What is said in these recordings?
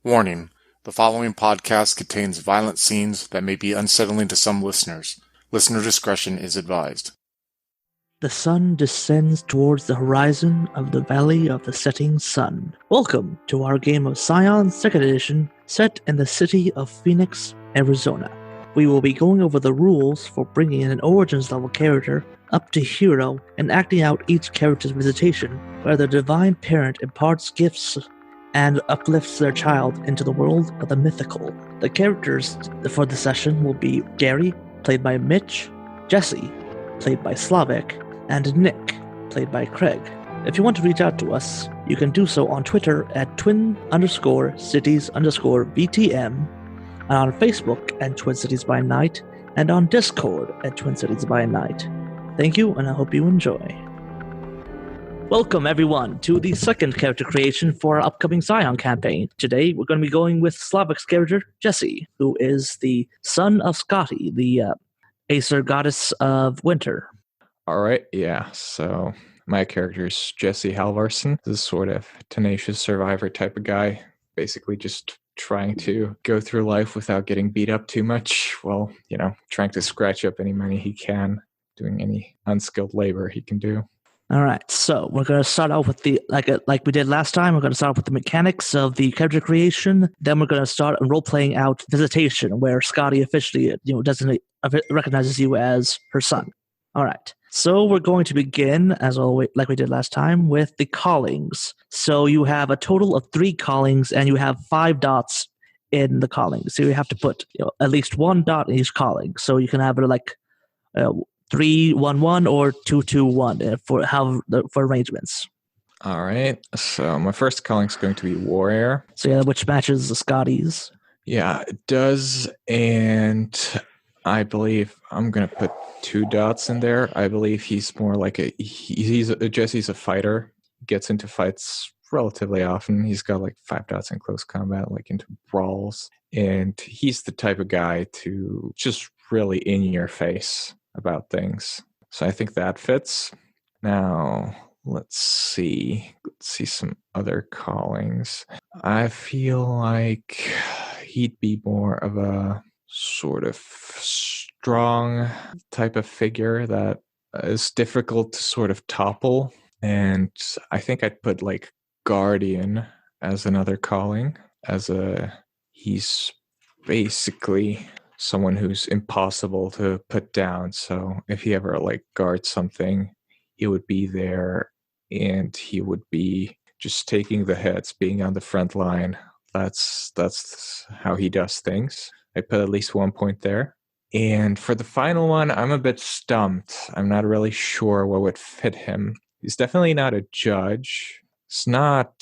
Warning: the following podcast contains violent scenes that may be unsettling to some listeners. Listener discretion is advised. The sun descends towards the horizon of the Valley of the Setting Sun. Welcome to our game of Scion 2nd Edition, set in the city of Phoenix, Arizona. We will be going over the rules for bringing in an Origins level character up to hero and acting out each character's visitation, where the Divine Parent imparts gifts and uplifts their child into the world of the mythical. The characters for the session will be Gary, played by Mitch, Jesse, played by Slavic, and Nick, played by Craig. If you want to reach out to us, you can do so on Twitter at twin_cities_VTM, and on Facebook at Twin Cities by Night, and on Discord at Twin Cities by Night. Thank you, and I hope you enjoy. Welcome, everyone, to the second character creation for our upcoming Scion campaign. Today, we're going to be going with Slavic's character, Jesse, who is the son of Skadi, the Acer goddess of winter. All right, yeah. So my character's Jesse Halvarson. This sort of tenacious survivor type of guy, basically just trying to go through life without getting beat up too much. Well, trying to scratch up any money he can, doing any unskilled labor he can do. All right, so we're going to start off with the like we did last time. We're going to start off with the mechanics of the character creation. Then we're going to start role playing out Visitation, where Skadi officially doesn't recognizes you as her son. All right. So we're going to begin, as always, like we did last time, with the callings. So you have a total of 3 callings, and you have 5 dots in the callings. So you have to put at least 1 dot in each calling. So you can have it like 3-1-1 or 2-2-1 for arrangements. All right. So my first calling is going to be Warrior. So yeah, which matches the Skadi's. Yeah, it does, and I believe I'm going to put 2 dots in there. I believe he's more like Jesse's a fighter. Gets into fights relatively often. He's got like 5 dots in close combat, like into brawls. And he's the type of guy to just really in your face about things. So I think that fits. Now, let's see some other callings. I feel like he'd be more of a sort of strong type of figure that is difficult to sort of topple. And I think I'd put like Guardian as another calling. He's basically someone who's impossible to put down. So if he ever like guards something, he would be there and he would be just taking the hits, being on the front line. That's how he does things. I put at least 1 point there. And for the final one, I'm a bit stumped. I'm not really sure what would fit him. He's definitely not a judge. He's not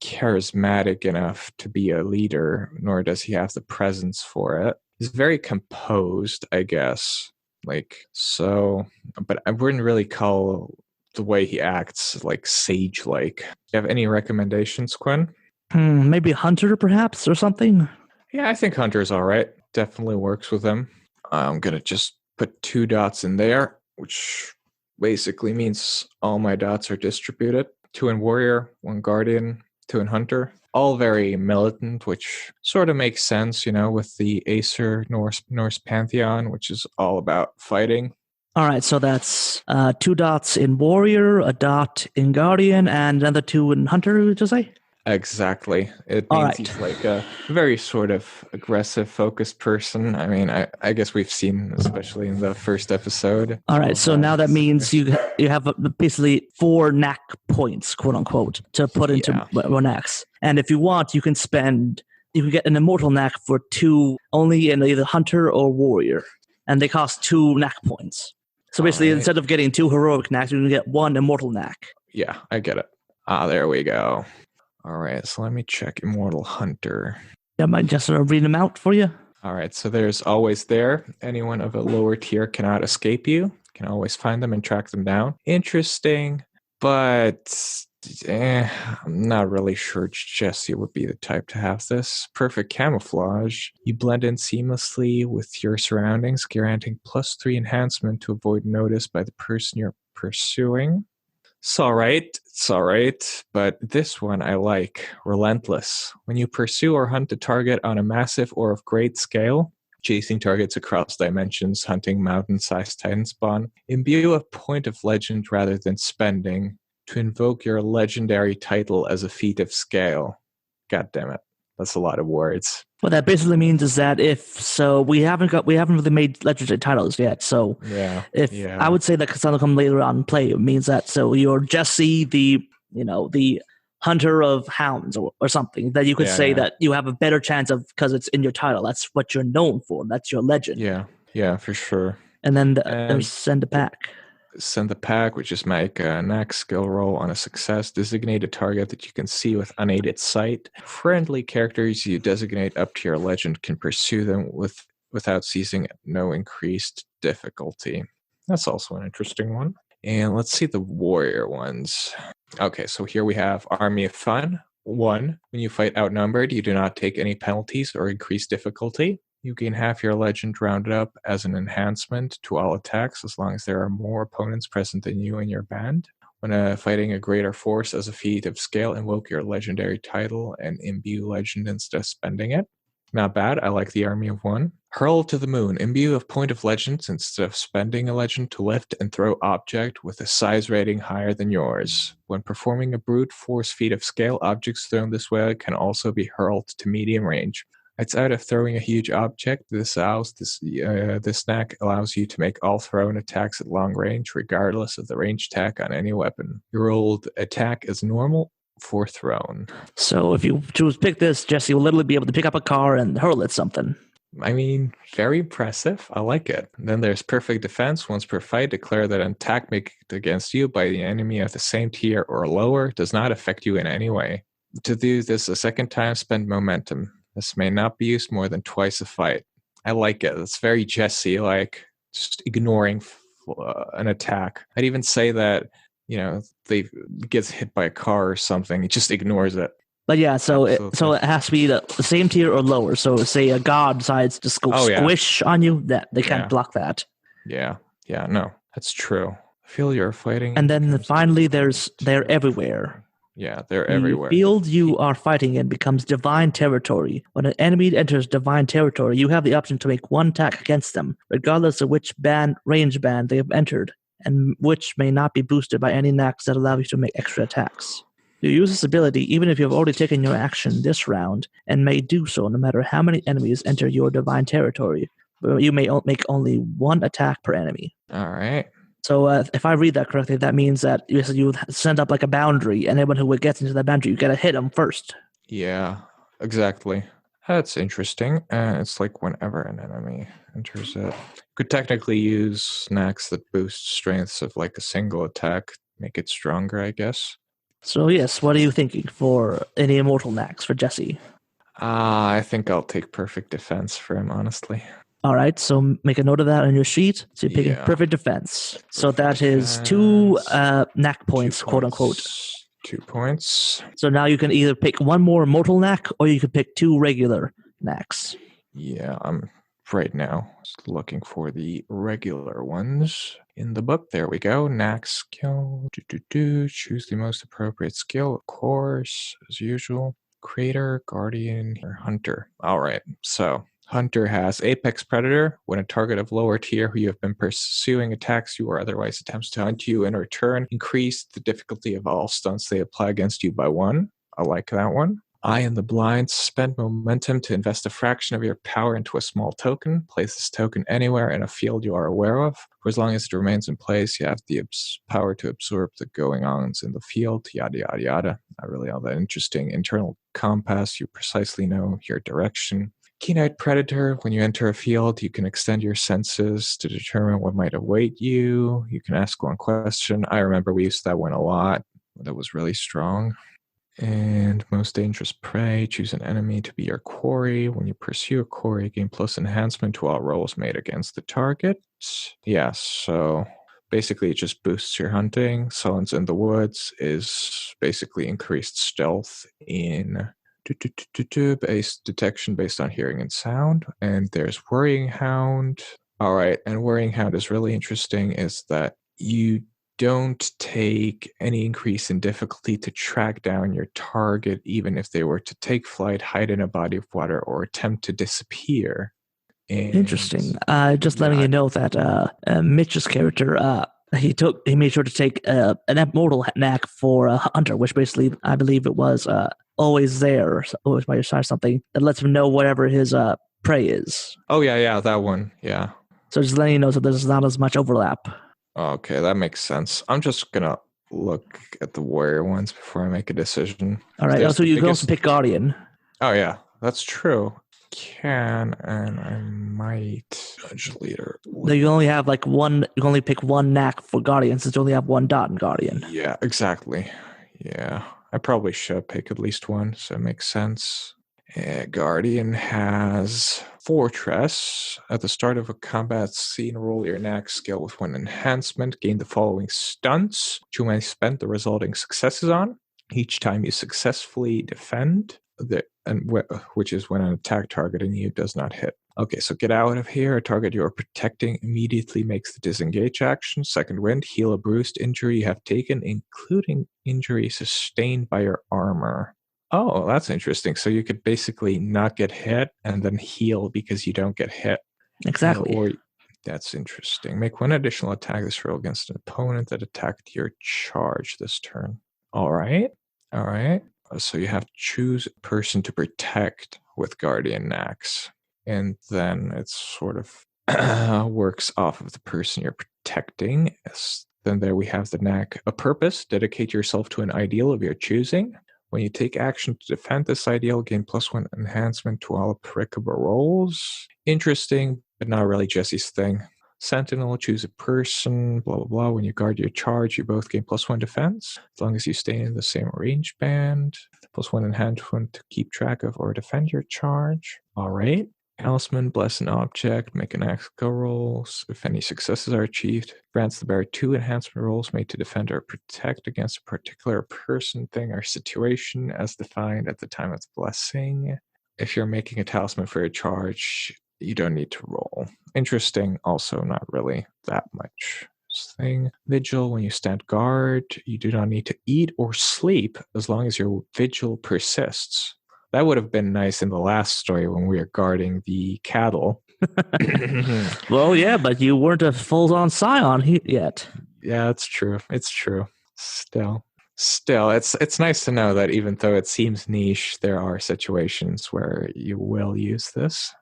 charismatic enough to be a leader, nor does he have the presence for it. He's very composed, I guess. But I wouldn't really call the way he acts like sage-like. Do you have any recommendations, Quinn? Maybe Hunter, perhaps, or something? Yeah, I think Hunter's all right. Definitely works with him. I'm going to just put 2 dots in there, which basically means all my dots are distributed. 2 in Warrior, 1 Guardian, 2 in Hunter. All very militant, which sort of makes sense, with the Acer Norse pantheon, which is all about fighting. All right, so that's 2 dots in Warrior, a dot in Guardian, and another 2 in Hunter, would you say? Exactly. It means he's like a very sort of aggressive, focused person. I mean, I guess we've seen, especially in the first episode. All right, so now that means you have basically 4 knack points, quote unquote, to put into one knacks. And if you want, you can get an immortal knack for 2 only in either Hunter or Warrior, and they cost 2 knack points. So basically, instead of getting 2 heroic knacks, you can get 1 immortal knack. Yeah, I get it. There we go. All right, so let me check Immortal Hunter. Yeah, I might just read them out for you. All right, so there's always there. Anyone of a lower tier cannot escape you. You can always find them and track them down. Interesting, but I'm not really sure Jesse would be the type to have this. Perfect camouflage. You blend in seamlessly with your surroundings, granting +3 enhancement to avoid notice by the person you're pursuing. It's all right. It's all right. But this one I like. Relentless. When you pursue or hunt a target on a massive or of great scale, chasing targets across dimensions, hunting mountain-sized titan spawn, imbue a point of legend rather than spending to invoke your legendary title as a feat of scale. God damn it. That's a lot of words. What that basically means is that we haven't really made legendary titles yet. So Yeah. I would say that that'll come later on in play, it means that you're Jesse, the hunter of hounds or something, that you could say that you have a better chance of because it's in your title. That's what you're known for. That's your legend. Yeah, for sure. And then there's send a pack. Send the pack, which is make a next skill roll on a success. Designate a target that you can see with unaided sight. Friendly characters you designate up to your legend can pursue them without ceasing at no increased difficulty. That's also an interesting one. And let's see the warrior ones. Okay, so here we have Army of Fun. 1. When you fight outnumbered, you do not take any penalties or increased difficulty. You gain half your legend rounded up as an enhancement to all attacks as long as there are more opponents present than you in your band. When fighting a greater force as a feat of scale, invoke your legendary title and imbue legend instead of spending it. Not bad. I like the Army of One. Hurl to the moon. Imbue a point of legends instead of spending a legend to lift and throw object with a size rating higher than yours. When performing a brute force feat of scale, objects thrown this way can also be hurled to medium range. Outside of throwing a huge object, this snack allows you to make all thrown attacks at long range, regardless of the range attack on any weapon. Your rolled attack is normal for thrown. So if you choose pick this, Jesse will literally be able to pick up a car and hurl at something. I mean, very impressive. I like it. Then there's perfect defense. Once per fight, declare that an attack made against you by the enemy of the same tier or lower does not affect you in any way. To do this a second time, spend momentum. This may not be used more than twice a fight. I like it. It's very Jesse, like just ignoring an attack. I'd even say that, they gets hit by a car or something. It just ignores it. But yeah, so it has to be the same tier or lower. So say a god decides to squish on you, that they can't block that. Yeah, no, that's true. I feel you're fighting. And then finally, they're everywhere. Yeah, they're everywhere. The field you are fighting in becomes divine territory. When an enemy enters divine territory, you have the option to make one attack against them, regardless of which range band they have entered, and which may not be boosted by any knacks that allow you to make extra attacks. You use this ability even if you have already taken your action this round, and may do so no matter how many enemies enter your divine territory. But you may make only one attack per enemy. All right. So if I read that correctly, that means that you send up like a boundary, and anyone who gets into that boundary, you got to hit them first. Yeah, exactly. That's interesting. It's like whenever an enemy enters it. Could technically use snacks that boost strengths of like a single attack, make it stronger, I guess. So yes, what are you thinking for any immortal knacks for Jesse? I think I'll take perfect defense for him, honestly. All right, so make a note of that on your sheet. So you're picking perfect defense. So that is 2 knack points, quote unquote. 2 points. So now you can either pick one more immortal knack, or you can pick 2 regular knacks. Yeah, I'm right now looking for the regular ones in the book. There we go. Knack skill. Choose the most appropriate skill, of course, as usual. Creator, Guardian, or Hunter. All right, so Hunter has Apex Predator. When a target of lower tier who you have been pursuing attacks you or otherwise attempts to hunt you, in return, increase the difficulty of all stunts they apply against you by 1. I like that one. Eye in the Blind. Spend momentum to invest a fraction of your power into a small token. Place this token anywhere in a field you are aware of. For as long as it remains in place, you have the power to absorb the going-ons in the field, yada, yada, yada. Not really all that interesting. Internal compass. You precisely know your direction. Keen-eyed Predator. When you enter a field, you can extend your senses to determine what might await you. You can ask one question. I remember we used that one a lot. That was really strong. And Most Dangerous Prey. Choose an enemy to be your quarry. When you pursue a quarry, gain plus enhancement to all rolls made against the target. Yeah, so basically it just boosts your hunting. Silence in the Woods is basically increased stealth in based detection based on hearing and sound. And there's Worrying Hound. All right, and Worrying Hound is really interesting, is that you don't take any increase in difficulty to track down your target, even if they were to take flight, hide in a body of water, or attempt to disappear. And Interesting. Just letting yeah, you know that Mitch's character, he made sure to take an immortal knack for a hunter, which basically I believe it was always there, always by your side, something that lets him know whatever his prey is. Oh yeah, that one. Yeah. So just letting you know, so there's not as much overlap. Okay, that makes sense. I'm just gonna look at the warrior ones before I make a decision. All right. There's So the you can also biggest- pick Guardian. Oh yeah, that's true. And I might judge leader. No, you only have like one. You can only pick one knack for Guardian, since you only have one dot in Guardian. Yeah, exactly. Yeah, I probably should pick at least one, so it makes sense. Guardian has Fortress. At the start of a combat scene, roll your knack skill with one enhancement. Gain the following stunts, which you may spend the resulting successes on. Each time you successfully defend, which is when an attack targeting you does not hit. Okay, so get out of here. A target you are protecting immediately makes the disengage action. Second wind, heal a bruised injury you have taken, including injury sustained by your armor. Oh, that's interesting. So you could basically not get hit and then heal because you don't get hit. Exactly. That's interesting. Make one additional attack this roll against an opponent that attacked your charge this turn. All right. So you have to choose a person to protect with Guardian Knacks. And then it sort of works off of the person you're protecting. Then there we have the knack, a purpose. Dedicate yourself to an ideal of your choosing. When you take action to defend this ideal, gain +1 enhancement to all applicable rolls. Interesting, but not really Jesse's thing. Sentinel, choose a person, blah, blah, blah. When you guard your charge, you both gain +1 defense, as long as you stay in the same range band. +1 enhancement to keep track of or defend your charge. All right. Talisman, bless an object, make an skill rolls. If any successes are achieved, grants the bearer 2 enhancement rolls made to defend or protect against a particular person, thing, or situation as defined at the time of the blessing. If you're making a talisman for your charge, you don't need to roll. Interesting, also not really that much thing. Vigil, when you stand guard, you do not need to eat or sleep as long as your vigil persists. That would have been nice in the last story when we were guarding the cattle. Well, yeah, but you weren't a full-on Scion yet. Yeah, it's true. Still, it's nice to know that even though it seems niche, there are situations where you will use this.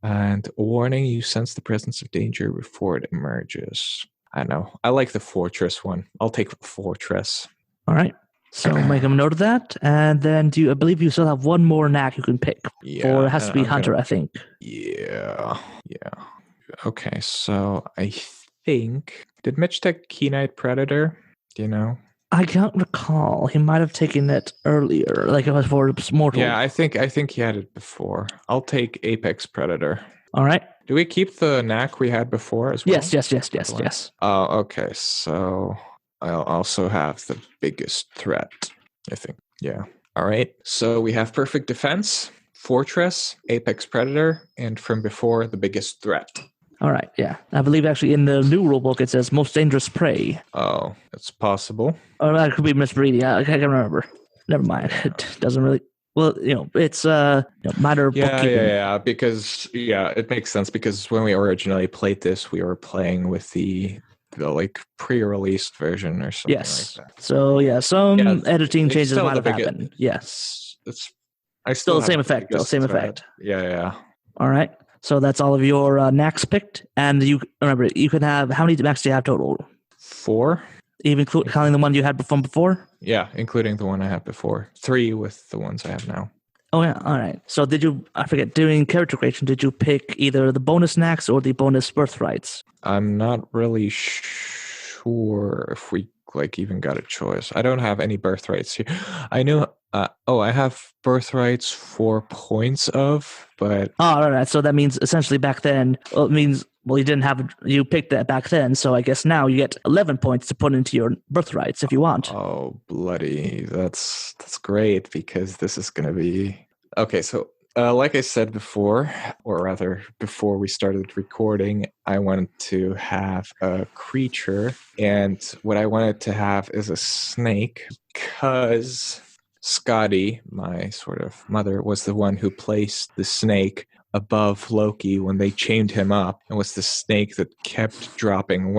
And a warning, you sense the presence of danger before it emerges. I know. I like the Fortress one. I'll take Fortress. All right. So make a note of that, and then I believe you still have one more knack you can pick. Yeah, or it has to be Hunter, I think. Yeah. Okay, so I think, did Mitch take Keenite Predator? Do you know? I can't recall. He might have taken it earlier, like it was for Mortal. Yeah, I think he had it before. I'll take Apex Predator. All right. Do we keep the knack we had before as well? Yes. Oh, okay. So I'll also have the biggest threat, I think. Yeah. All right. So we have Perfect Defense, Fortress, Apex Predator, and from before, the biggest threat. All right, yeah. I believe actually in the new rulebook it says most dangerous prey. Oh, it's possible. Or that could be misreading. I can't remember. Never mind. It doesn't really... Well, it's matter of bookkeeping. Yeah, because, it makes sense because when we originally played this, we were playing with the like pre-released version or something like that. So, some editing changes might have happened. Yes. Still the same effect, though. Same effect. Yeah. All right. So that's all of your knacks picked. And you remember, you can have... How many knacks do you have total? 4. Even counting the one you had from before? Yeah, including the one I had before. 3 with the ones I have now. Oh, yeah. All right. So did you... I forget. During character creation, did you pick either the bonus knacks or the bonus birthrights? I'm not really sure if we even got a choice. I don't have any birthrights here. I knew... I have birthrights for points of, but... Oh, all right. So that means essentially back then... Well, it means... Well, you didn't have... You picked that back then, so I guess now you get 11 points to put into your birthrights if you want. Oh, bloody. That's great, because this is going to be... Okay, so Like I said before, or rather before we started recording, I wanted to have a creature, and what I wanted to have is a snake, because Skadi, my sort of mother, was the one who placed the snake above Loki when they chained him up, and was the snake that kept dropping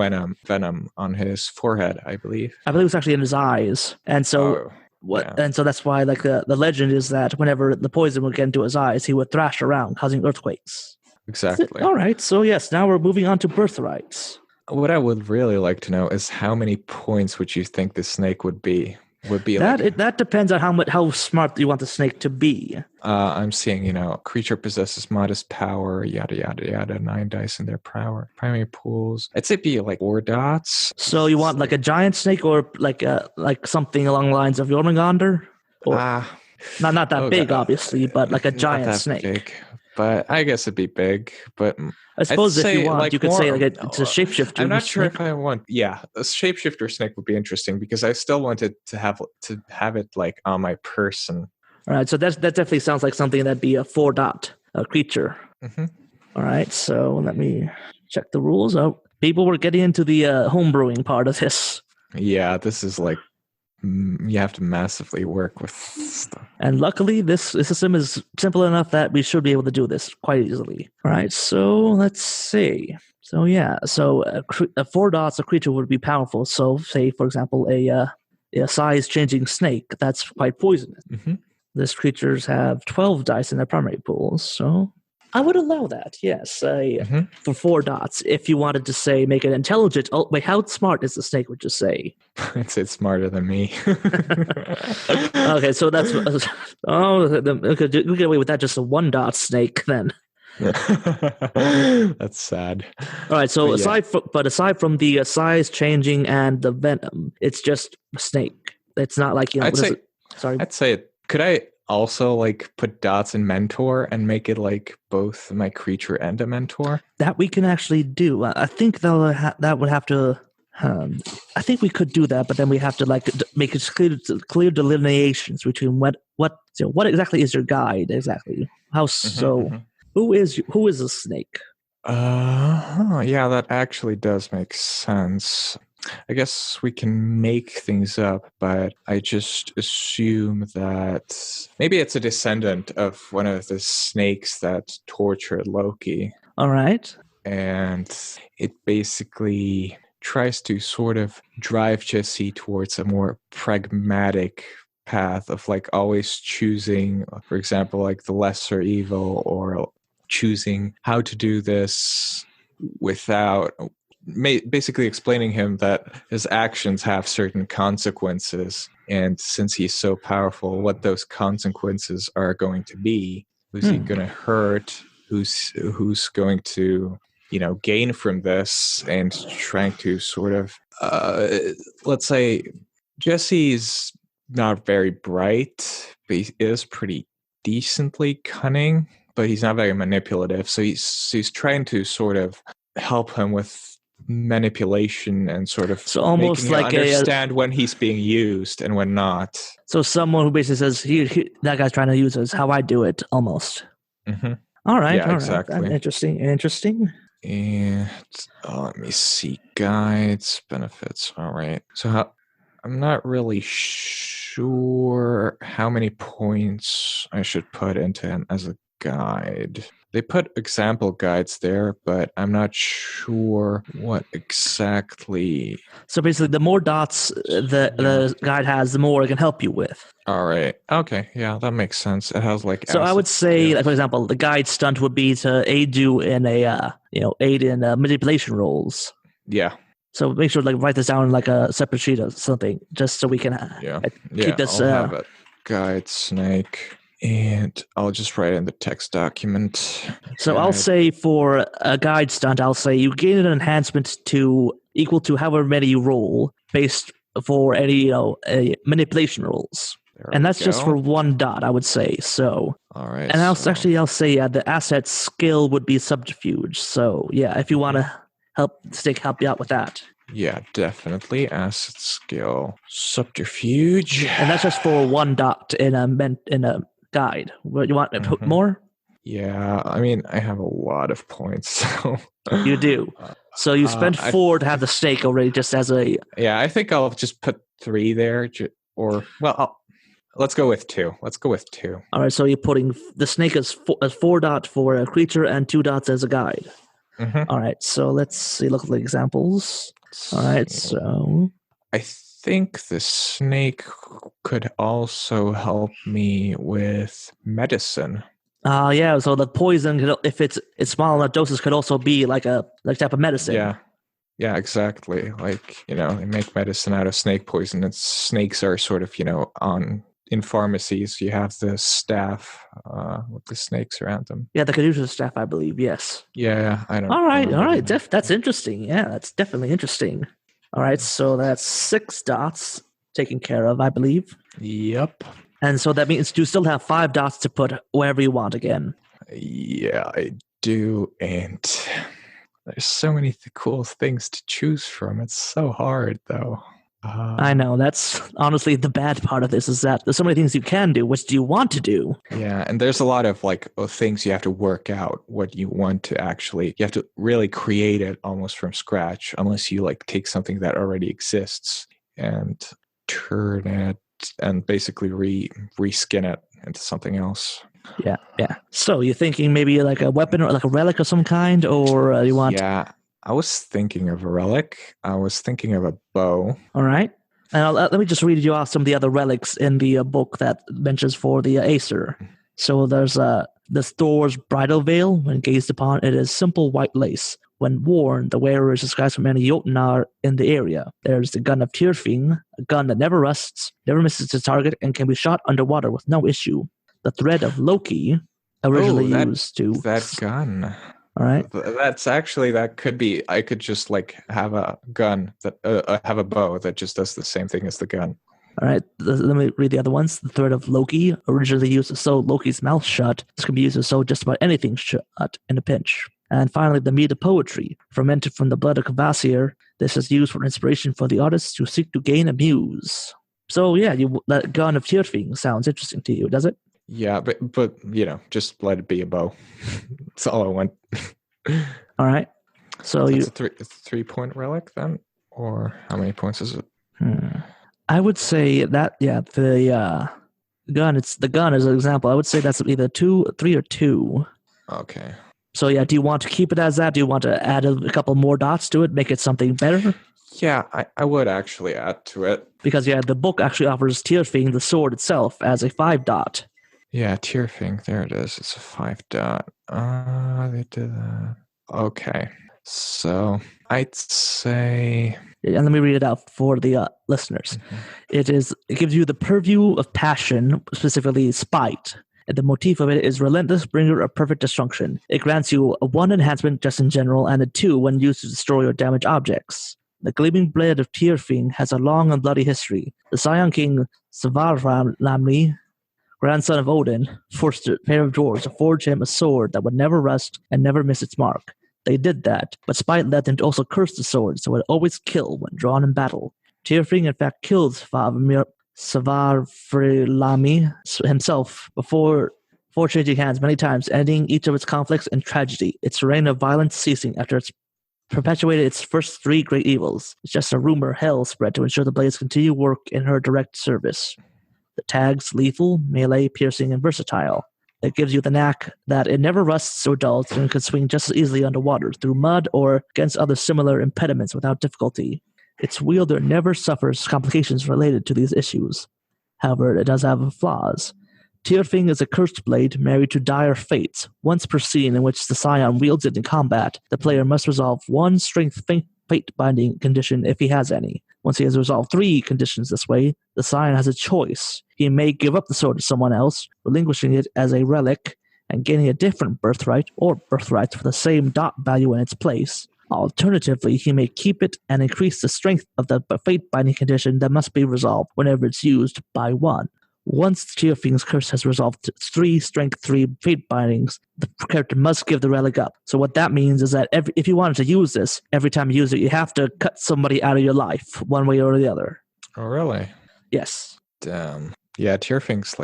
venom on his forehead, I believe. I believe it's actually in his eyes, and so Yeah. and so that's why like the legend is that whenever the poison would get into his eyes, he would thrash around, causing earthquakes. Exactly. All right, so yes, now we're moving on to birthrights. What I would really like to know is how many points would you think the snake would be? That depends on how smart you want the snake to be. I'm seeing, creature possesses modest power, yada yada yada, 9 dice in their power. Primary pools. I'd say it'd be like 4 dots. So you want like a giant snake, or like something along the lines of Jormungandr? Or not that big, obviously, but like a giant snake. Big, but I guess it'd be big. But I suppose if you want, you could say like it's a shapeshifter. I'm not sure if I want. Yeah, a shapeshifter snake would be interesting, because I still wanted to have it like on my person. All right, so that definitely sounds like something that'd be a 4-dot creature. Mm-hmm. All right, so let me check the rules. Oh, people were getting into the homebrewing part of this. Yeah, this is like you have to massively work with stuff. And luckily, this system is simple enough that we should be able to do this quite easily. All right, so let's see. So yeah, so a 4 dots, a creature would be powerful. So say, for example, a size-changing snake, that's quite poisonous. Mm-hmm. These creatures have 12 dice in their primary pools, so I would allow that, yes, for 4 dots. If you wanted to say make it intelligent, wait, how smart is the snake, would you say? I'd say it's smarter than me. Okay, so that's we get away with that. Just a 1-dot snake then. That's sad. All right, so aside from the size changing and the venom, it's just a snake. It's not like I'd say could I also like put dots in mentor and make it like both my creature and a mentor? That we can actually do. I think that would have to. I think we could do that, but then we have to like make it clear delineations between what exactly is your guide exactly. Who is a snake? Yeah, that actually does make sense. I guess we can make things up, but I just assume that maybe it's a descendant of one of the snakes that tortured Loki. All right. And it basically tries to sort of drive Jesse towards a more pragmatic path of like always choosing, for example, like the lesser evil, or choosing how to do this without basically explaining him that his actions have certain consequences, and since he's so powerful, what those consequences are going to be. Who's he going to hurt? Who's going to gain from this, and trying to sort of let's say Jesse's not very bright, but he is pretty decently cunning, but he's not very manipulative. So he's trying to sort of help him with manipulation and sort of almost making like him understand when he's being used and when not. So someone who basically says, that guy's trying to use us, how I do it, almost. Mm-hmm. All right. Yeah, exactly. Right. Interesting. And let me see. Guides, benefits. All right. So I'm not really sure how many points I should put into him as a guide. They put example guides there, but I'm not sure what exactly. So basically, the more dots the guide has, the more it can help you with. All right. Okay. Yeah, that makes sense. It has like. So I would say, like, for example, the guide stunt would be to aid you in manipulation rolls. Yeah. So make sure to write this down in like a separate sheet or something, just so we can keep this. I'll have it. Guide snake. And I'll just write in the text document. So I'll say for a guide stunt, I'll say you gain an enhancement equal to however many you roll based for any manipulation rolls. And that's just for 1 dot, I would say. So, all right. And I'll say the asset skill would be subterfuge. So yeah, if you want to help you out with that. Yeah, definitely. Asset skill subterfuge, and that's just for 1 dot in a guide. What you want to put more? Yeah, I mean, I have a lot of points, so You do. So you spent I 4 to have the snake already, just as a. yeah, I think I'll just put 3 there, let's go with 2. Let's go with 2. All right, so you're putting the snake as 4 dot for a creature and 2 dots as a guide. Mm-hmm. All right, so let's see. Look at the examples. All right, so I think the snake could also help me with medicine. yeah. So the poison, if it's small enough doses, could also be like type of medicine. Yeah, exactly. Like, they make medicine out of snake poison. And snakes are sort of, in pharmacies, you have the staff with the snakes around them. Yeah, the Caduceus staff, I believe. Yes. Yeah, I don't. All right. remember. That's interesting. Yeah, that's definitely interesting. All right, so that's 6 dots taken care of, I believe. Yep. And so that means you still have 5 dots to put wherever you want again. Yeah, I do. And there's so many cool things to choose from. It's so hard, though. I know. That's honestly the bad part of this, is that there's so many things you can do. What do you want to do? Yeah, and there's a lot of things you have to work out what you want to actually. You have to really create it almost from scratch, unless you take something that already exists and turn it and basically reskin it into something else. Yeah. So you're thinking maybe like a weapon or like a relic of some kind, or you want? Yeah, I was thinking of a relic. I was thinking of a bow. All right. And let me just read you off some of the other relics in the book that mentions for the Acer. So there's the Thor's bridal veil. When gazed upon, it is simple white lace. When worn, the wearer is disguised from any Jotnar in the area. There's the gun of Tyrfing, a gun that never rusts, never misses its target, and can be shot underwater with no issue. The thread of Loki, originally used to... That gun. All right. That could be, I could just have a gun that, have a bow that just does the same thing as the gun. All right, let me read the other ones. The thread of Loki, originally used to sew Loki's mouth shut. This can be used to sew just about anything shut in a pinch. And finally, the mead of poetry, fermented from the blood of Kvasir. This is used for inspiration for the artists who seek to gain a muse. So yeah, that gun of Tyrfing sounds interesting to you, does it? Yeah, but just let it be a bow. That's all I want. All right. So it's a 3-point relic then, or how many points is it? I would say that the gun. It's the gun as an example. I would say that's either 2, 3, or 2. Okay. So yeah, do you want to keep it as that? Do you want to add a couple more dots to it, make it something better? Yeah, I would actually add to it. Because the book actually offers Tyrfing, the sword itself, as a 5 dot. Yeah, Tyrfing, there it is. It's a 5 dot. They did that. Okay. So I'd say... And let me read it out for the listeners. Mm-hmm. It gives you the purview of passion, specifically spite. And the motif of it is relentless bringer of perfect destruction. It grants you a 1 enhancement just in general, and a 2 when used to destroy or damage objects. The gleaming blade of Tyrfing has a long and bloody history. The Scion king Svarlamni, grandson of Odin, forced a pair of dwarves to forge him a sword that would never rust and never miss its mark. They did that, but spite led them to also curse the sword, so it would always kill when drawn in battle. Tyrfing, in fact, killed Svarlamni himself before changing hands many times, ending each of its conflicts in tragedy, its reign of violence ceasing after it's perpetuated its first 3 great evils. It's just a rumor hell spread to ensure the blades continue work in her direct service. The tags lethal, melee, piercing, and versatile. It gives you the knack that it never rusts or dulls and can swing just as easily underwater, through mud, or against other similar impediments without difficulty. Its wielder never suffers complications related to these issues. However, it does have flaws. Tyrfing is a cursed blade married to dire fates. Once per scene in which the Scion wields it in combat, the player must resolve 1 strength fate-binding condition if he has any. Once he has resolved 3 conditions this way, the Scion has a choice. He may give up the sword to someone else, relinquishing it as a relic, and gaining a different birthright or birthrights for the same dot value in its place. Alternatively, he may keep it and increase the strength of the fate-binding condition that must be resolved whenever it's used by 1. Once Tyrfing's curse has resolved 3 strength 3 fate bindings, the character must give the relic up. So what that means is that if you wanted to use this, every time you use it, you have to cut somebody out of your life, one way or the other. Oh, really? Yes. Damn. Yeah, Tyrfing's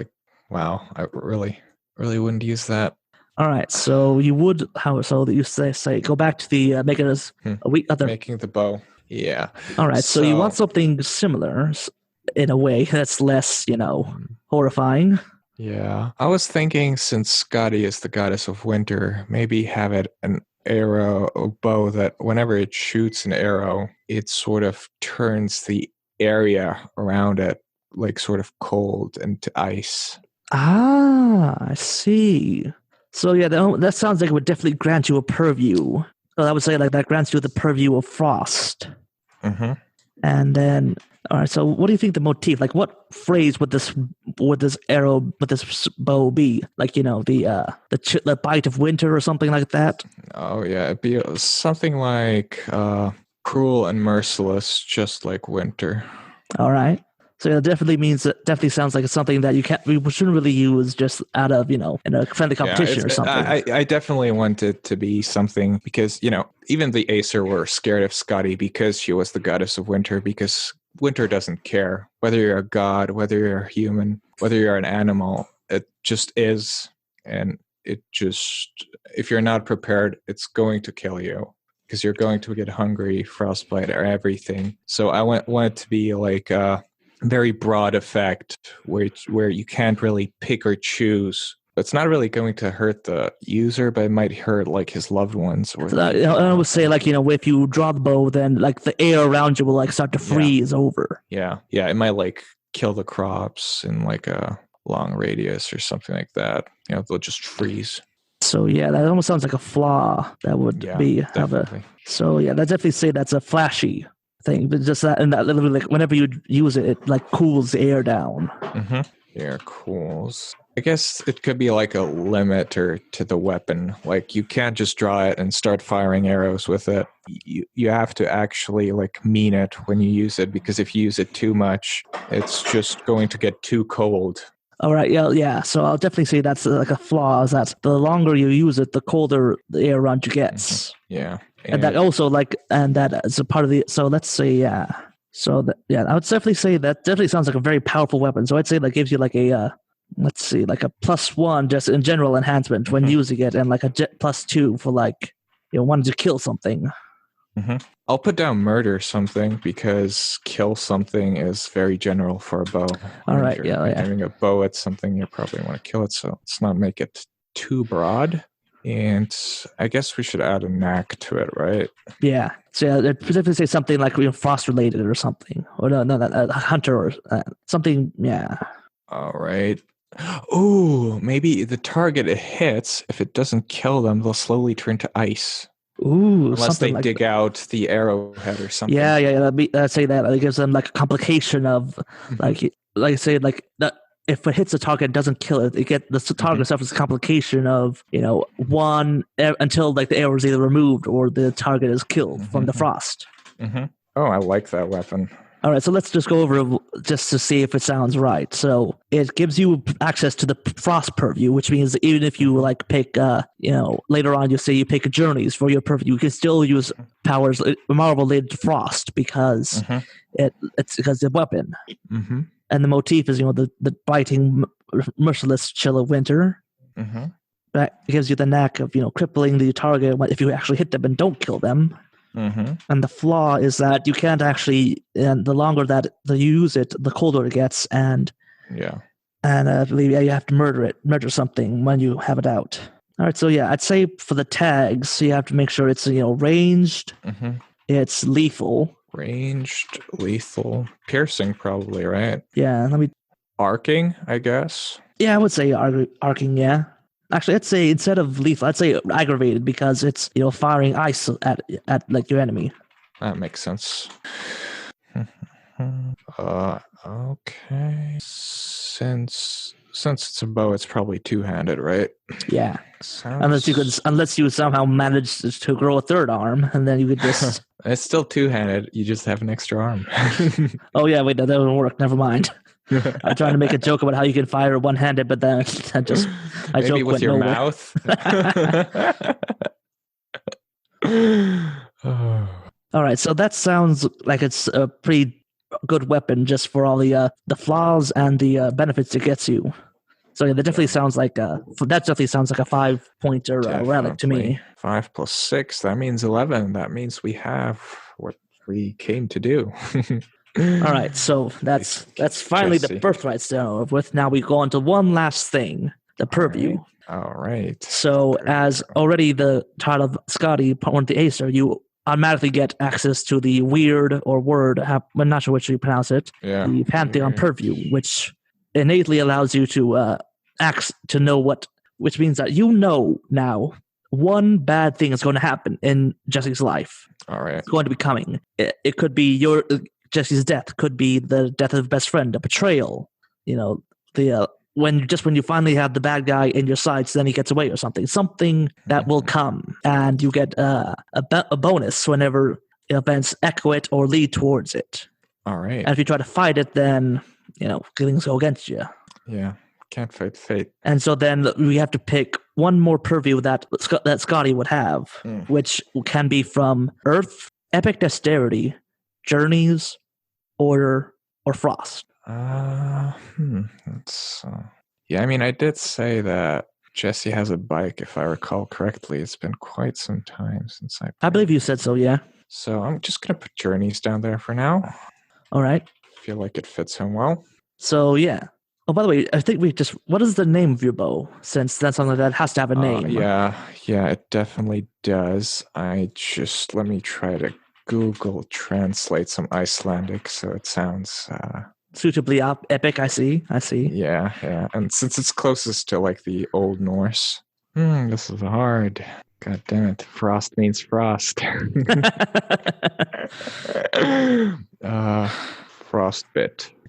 wow, I really wouldn't use that. All right, so you would how so that you say go back to the making us a week other. Making the bow. Yeah. All right, so you want something similar in a way that's less, horrifying. Yeah. I was thinking since Skadi is the goddess of winter, maybe have it an arrow or bow that whenever it shoots an arrow, it sort of turns the area around it like sort of cold into ice. Ah, I see. So yeah, that sounds like it would definitely grant you a purview. So I would say like that grants you the purview of frost. Mm-hmm. And then, all right. So what do you think the motif? Like, what phrase would this bow be? Like, the bite of winter or something like that. Oh yeah, it'd be something like cruel and merciless, just like winter. All right. So yeah, definitely sounds like it's something that we shouldn't really use just out of, in a friendly competition or something. I definitely want it to be something because, even the Aesir were scared of Skadi because she was the goddess of winter, because winter doesn't care whether you're a god, whether you're a human, whether you're an animal. It just is. And if you're not prepared, it's going to kill you because you're going to get hungry, frostbite, or everything. So I want it to be like very broad effect where you can't really pick or choose. It's not really going to hurt the user, but it might hurt like his loved ones. Or I would say like, if you draw the bow, then like the air around you will like start to freeze over. Yeah. It might like kill the crops in like a long radius or something like that. They'll just freeze. So yeah, that almost sounds like a flaw that would definitely. So yeah, that definitely say that's a flashy thing, but just that, and that literally, like, whenever you use it, it like cools the air down. Mm-hmm. Air cools. I guess it could be like a limiter to the weapon. Like you can't just draw it and start firing arrows with it. You have to actually like mean it when you use it, because if you use it too much, it's just going to get too cold. All right, yeah. So I'll definitely say that's like a flaw. Is that the longer you use it, the colder the air around you gets. Mm-hmm. Yeah. And that also that is a part of the. So let's say, yeah. So I would definitely say that definitely sounds like a very powerful weapon. So I'd say that gives you like a, let's see, like a +1 just in general enhancement when using it, and like a +2 for like, wanting to kill something. Mm-hmm. I'll put down murder something because kill something is very general for a bow. All right, Aiming a bow at something, you probably want to kill it, so let's not make it too broad. And I guess we should add a knack to it, right? Yeah. So I'd specifically say something like frost related or something, or no, hunter or something. Yeah. All right. Ooh, maybe the target it hits, if it doesn't kill them, they'll slowly turn to ice. Ooh, unless they dig out the arrowhead or something. Yeah. I'd say that it gives them like a complication of like I say like that. If it hits a target and doesn't kill it, the target suffers a complication of, one until like the arrow is either removed or the target is killed from the frost. Mm-hmm. Oh, I like that weapon. All right, so let's just go over just to see if it sounds right. So it gives you access to the frost purview, which means even if you like pick, later on you pick journeys for your purview, you can still use powers more related to frost because it's because of the weapon. Mm-hmm. And the motif is, the biting, merciless chill of winter. Mm-hmm. That gives you the knack of, crippling the target if you actually hit them and don't kill them. Mm-hmm. And the flaw is that you can't actually, and the longer that you use it, the colder it gets. And I believe you have to murder something when you have it out. All right, so I'd say for the tags, you have to make sure it's, ranged, it's lethal. Ranged, lethal, piercing, probably, right? Yeah, arcing, I guess. Yeah, I would say arcing. Yeah, actually, I'd say instead of lethal, I'd say aggravated because it's firing ice at like your enemy. That makes sense. Okay. Since it's a bow, it's probably two-handed, right? Yeah. Unless you somehow manage to grow a third arm, and then you could just. It's still two-handed. You just have an extra arm. Oh yeah, wait, that doesn't work. Never mind. I'm trying to make a joke about how you can fire one-handed, but then I maybe joke with your nowhere. mouth. All right, so that sounds like it's a pretty good weapon just for all the flaws and the benefits it gets you. So yeah, that definitely sounds like a 5-pointer relic to me. 5 plus 6, that means 11. That means we have what we came to do. All right, so that's finally the birthright stone with. Now we go on to one last thing, the purview. All right. So as already the title of Skadi, one of the Acer, you automatically get access to the weird or word, I'm not sure which you pronounce it, the Pantheon purview, which innately allows you to to know which means that you know now one bad thing is going to happen in Jesse's life. All right. It's going to be coming. It could be Jesse's death, could be the death of a best friend, a betrayal, when you finally have the bad guy in your sights, then he gets away or something that will come, and you get a bonus whenever events echo it or lead towards it. All right. And if you try to fight it, then things go against you. Yeah, can't fight fate. And so then we have to pick one more purview that Skadi would have, which can be from Earth, Epic Dexterity, Journeys, Order, or Frost. I mean, I did say that Jesse has a bike, if I recall correctly. It's been quite some time since I believe you said so, yeah. So I'm just going to put Journeys down there for now. All right. Feel like it fits him well. So, yeah. Oh, by the way, I think what is the name of your bow? Since that's something that has to have a name. Yeah, it definitely does. Let me try to Google translate some Icelandic so it sounds suitably epic. I see. Yeah. And since it's closest to like the Old Norse, this is hard. God damn it! Frost means frost.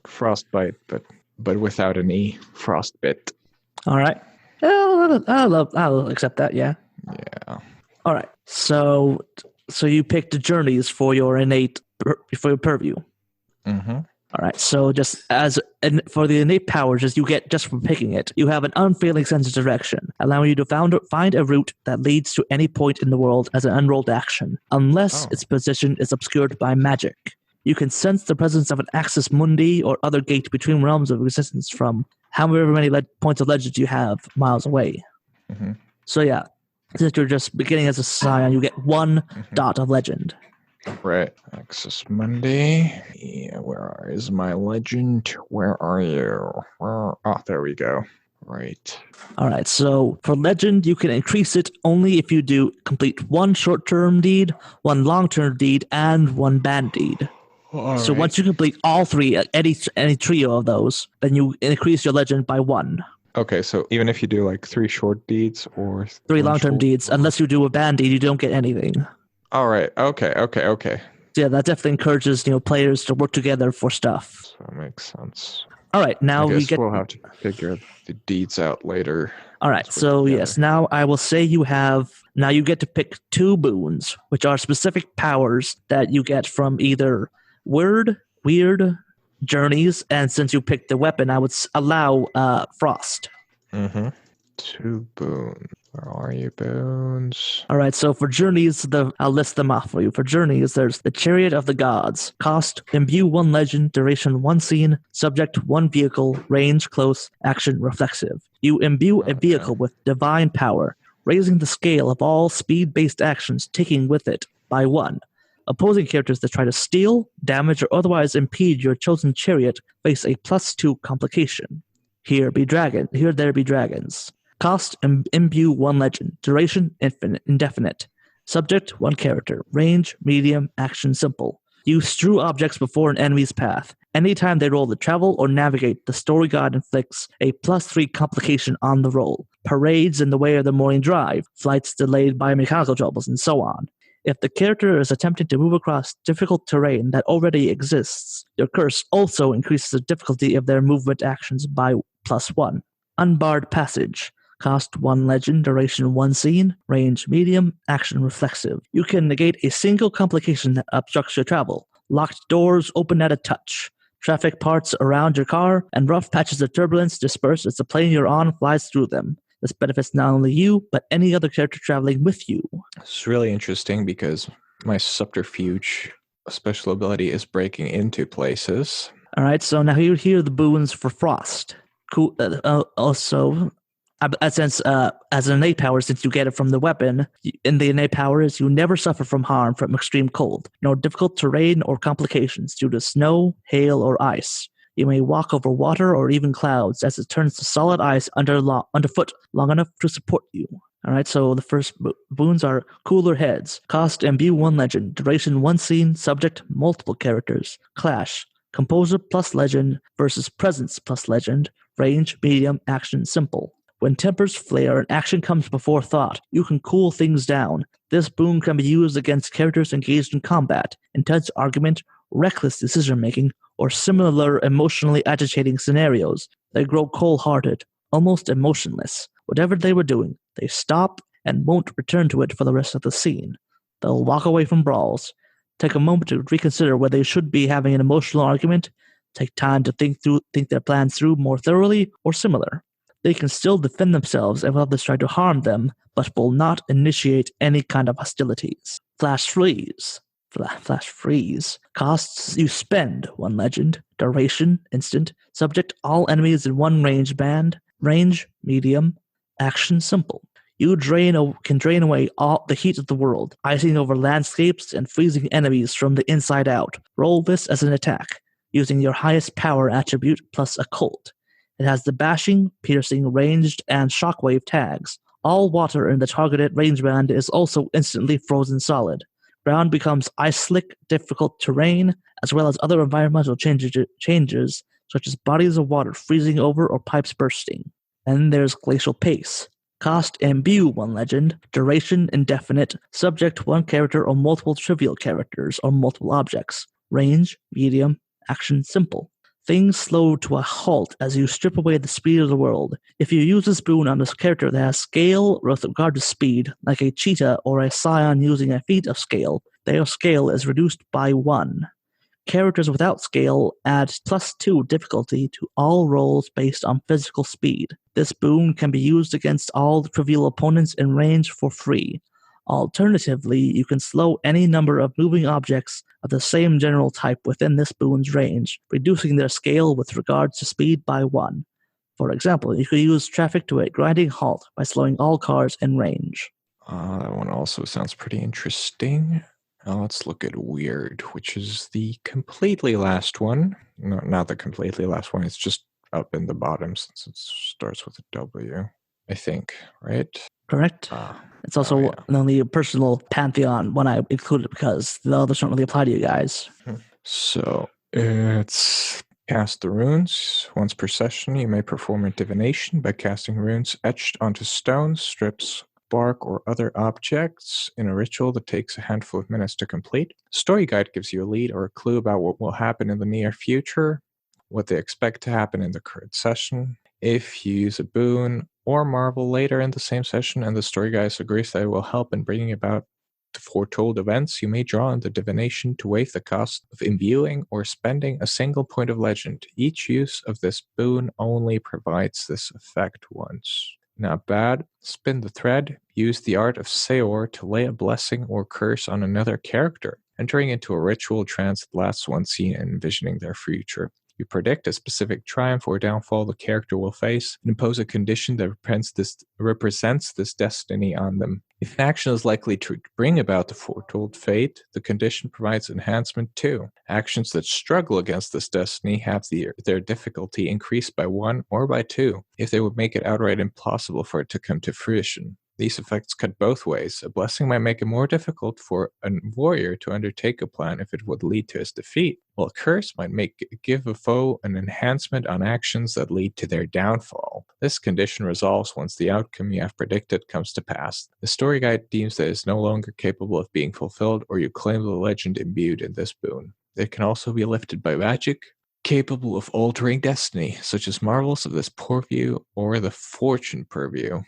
Frostbite, but without an E. Frostbite. All right. I'll accept that. Yeah. Yeah. All right. So you picked the Journeys for your purview. Mm-hmm. All right, so for the innate powers, you get just from picking it, you have an unfailing sense of direction, allowing you to find a route that leads to any point in the world as an unrolled action, unless its position is obscured by magic. You can sense the presence of an axis mundi or other gate between realms of existence from however many points of legend you have miles away. Mm-hmm. So yeah, since you're just beginning as a Scion, you get one dot of legend. Right. Axis Mundi. Yeah, where is my legend? Where are you? There we go. Right. All right. So for legend, you can increase it only if you complete one short-term deed, one long-term deed, and one band deed. So once you complete all three, any trio of those, then you increase your legend by 1. Okay, so even if you do like 3 short deeds or 3 long-term deeds, unless you do a band deed, you don't get anything. All right. Okay. So yeah, that definitely encourages players to work together for stuff. So that makes sense. All right, now we'll have to figure the deeds out later. All right, so yes, now I will say you get to pick 2 boons, which are specific powers that you get from either Weird, Journeys, and since you picked the weapon, I would allow Frost. Mm-hmm. 2 boons. Where are you, boons? All right, so for Journeys, I'll list them off for you. For Journeys, there's the Chariot of the Gods. Cost, imbue 1 legend, duration 1 scene, subject 1 vehicle, range, close, action, reflexive. You imbue a vehicle with divine power, raising the scale of all speed-based actions taking with it by 1. Opposing characters that try to steal, damage, or otherwise impede your chosen chariot face a +2 complication. Here there be dragons. Cost, imbue 1 legend. Duration, indefinite. Subject, 1 character. Range, medium. Action, simple. You strew objects before an enemy's path. Anytime they roll to travel or navigate, the story guide inflicts a +3 complication on the roll. Parades in the way of the morning drive. Flights delayed by mechanical troubles, and so on. If the character is attempting to move across difficult terrain that already exists, your curse also increases the difficulty of their movement actions by +1. Unbarred passage. Cost 1 legend, duration 1 scene, range medium, action reflexive. You can negate a single complication that obstructs your travel. Locked doors open at a touch. Traffic parts around your car and rough patches of turbulence disperse as the plane you're on flies through them. This benefits not only you, but any other character traveling with you. It's really interesting because my subterfuge special ability is breaking into places. All right, so now here are the boons for Frost. Also, since as an innate power, since you get it from the weapon, in the innate powers, you never suffer from harm from extreme cold, nor difficult terrain or complications due to snow, hail, or ice. You may walk over water or even clouds as it turns to solid ice underfoot long enough to support you. All right, so the first boons are Cooler Heads. Cost imbue 1 legend. Duration 1 scene. Subject multiple characters. Clash. Composer plus legend versus presence plus legend. Range medium. Action simple. When tempers flare and action comes before thought, you can cool things down. This boon can be used against characters engaged in combat, intense argument, reckless decision-making, or similar emotionally agitating scenarios. They grow cold-hearted, almost emotionless. Whatever they were doing, they stop and won't return to it for the rest of the scene. They'll walk away from brawls, take a moment to reconsider whether they should be having an emotional argument, take time to think their plans through more thoroughly, or similar. They can still defend themselves if others try to harm them, but will not initiate any kind of hostilities. Flash Freeze. Flash Freeze. Costs you spend 1 legend. Duration instant. Subject all enemies in 1 range band. Range medium. Action simple. You can drain away all the heat of the world, icing over landscapes and freezing enemies from the inside out. Roll this as an attack, using your highest power attribute plus occult. It has the bashing, piercing, ranged, and shockwave tags. All water in the targeted range band is also instantly frozen solid. Ground becomes ice slick, difficult terrain, as well as other environmental changes such as bodies of water freezing over or pipes bursting. Then there's Glacial Pace. Cost imbue 1 legend, duration indefinite, subject 1 character or multiple trivial characters or multiple objects. Range, medium, action simple. Things slow to a halt as you strip away the speed of the world. If you use this boon on a character that has scale with regard to speed, like a cheetah or a Scion using a feat of scale, their scale is reduced by 1. Characters without scale add +2 difficulty to all rolls based on physical speed. This boon can be used against all the trivial opponents in range for free. Alternatively, you can slow any number of moving objects of the same general type within this boon's range, reducing their scale with regards to speed by 1. For example, you could use traffic to a grinding halt by slowing all cars in range. That one also sounds pretty interesting. Now let's look at Weird, which is the completely last one. No, not the completely last one. It's just up in the bottom since it starts with a W, I think, right? Correct. It's also the only personal Pantheon one I included because the others don't really apply to you guys. So it's cast the runes. Once per session, you may perform a divination by casting runes etched onto stones, strips, bark, or other objects in a ritual that takes a handful of minutes to complete. Story Guide gives you a lead or a clue about what will happen in the near future, what they expect to happen in the current session. If you use a boon or marvel later in the same session and the story guide agrees that it will help in bringing about the foretold events, you may draw on the divination to waive the cost of imbuing or spending a single point of legend. Each use of this boon only provides this effect once. Not bad. Spin the thread. Use the art of Seor to lay a blessing or curse on another character, entering into a ritual trance that lasts 1 scene and envisioning their future. You predict a specific triumph or downfall the character will face and impose a condition that represents this destiny on them. If an action is likely to bring about the foretold fate, the condition provides enhancement too. Actions that struggle against this destiny have their difficulty increased by 1 or by 2 if they would make it outright impossible for it to come to fruition. These effects cut both ways. A blessing might make it more difficult for a warrior to undertake a plan if it would lead to his defeat, while a curse might give a foe an enhancement on actions that lead to their downfall. This condition resolves once the outcome you have predicted comes to pass. The story guide deems that it is no longer capable of being fulfilled, or you claim the legend imbued in this boon. It can also be lifted by magic, capable of altering destiny, such as marvels of this purview or the fortune purview.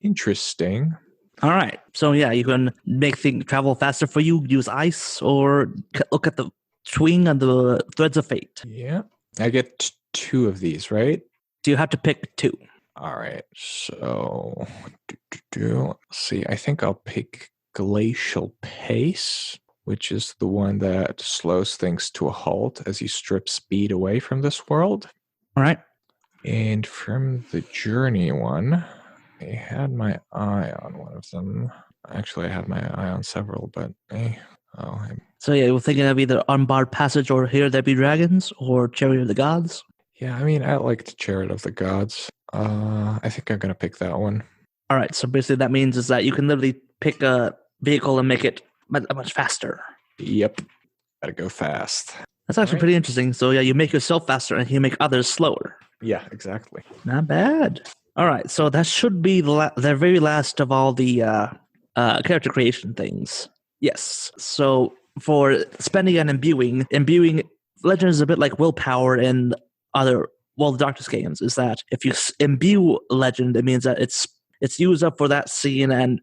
Interesting. All right. So, yeah, you can make things travel faster for you, use ice, or look at the swing on the threads of fate. Yeah. I get 2 of these, right? Do you have to pick 2? All right. So, let's see. I think I'll pick Glacial Pace, which is the one that slows things to a halt as you strip speed away from this world. All right. And from the journey one, I had my eye on one of them. Actually, I had my eye on several, but So yeah, you were thinking of either Unbarred Passage or Here There Be Dragons or Chariot of the Gods? yeah, I mean, I liked Chariot of the Gods. I think I'm gonna pick that one. All right, so basically that means is that you can literally pick a vehicle and make it much faster. Yep, gotta go fast. That's actually pretty interesting. So yeah, you make yourself faster and you make others slower. Yeah, exactly. Not bad. All right, so that should be the very last of all the character creation things. Yes. So for spending and imbuing Legend is a bit like willpower in the Darkness games. Is that if you imbue Legend, it means that it's used up for that scene, and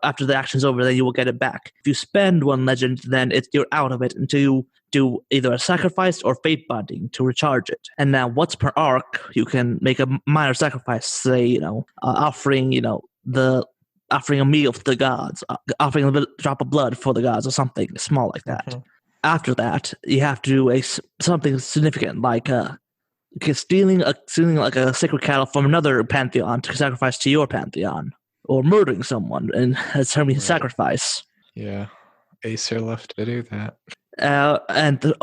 after the action's over, then you will get it back. If you spend one Legend, then you're out of it until you do either a sacrifice or fate binding to recharge it. And now, once per arc, you can make a minor sacrifice, say, offering a meal for the gods, offering a drop of blood for the gods, or something small like that. Mm-hmm. After that, you have to do something significant, like stealing like a sacred cattle from another pantheon to sacrifice to your pantheon, or murdering someone and as a sacrifice. Yeah, Acer left to do that.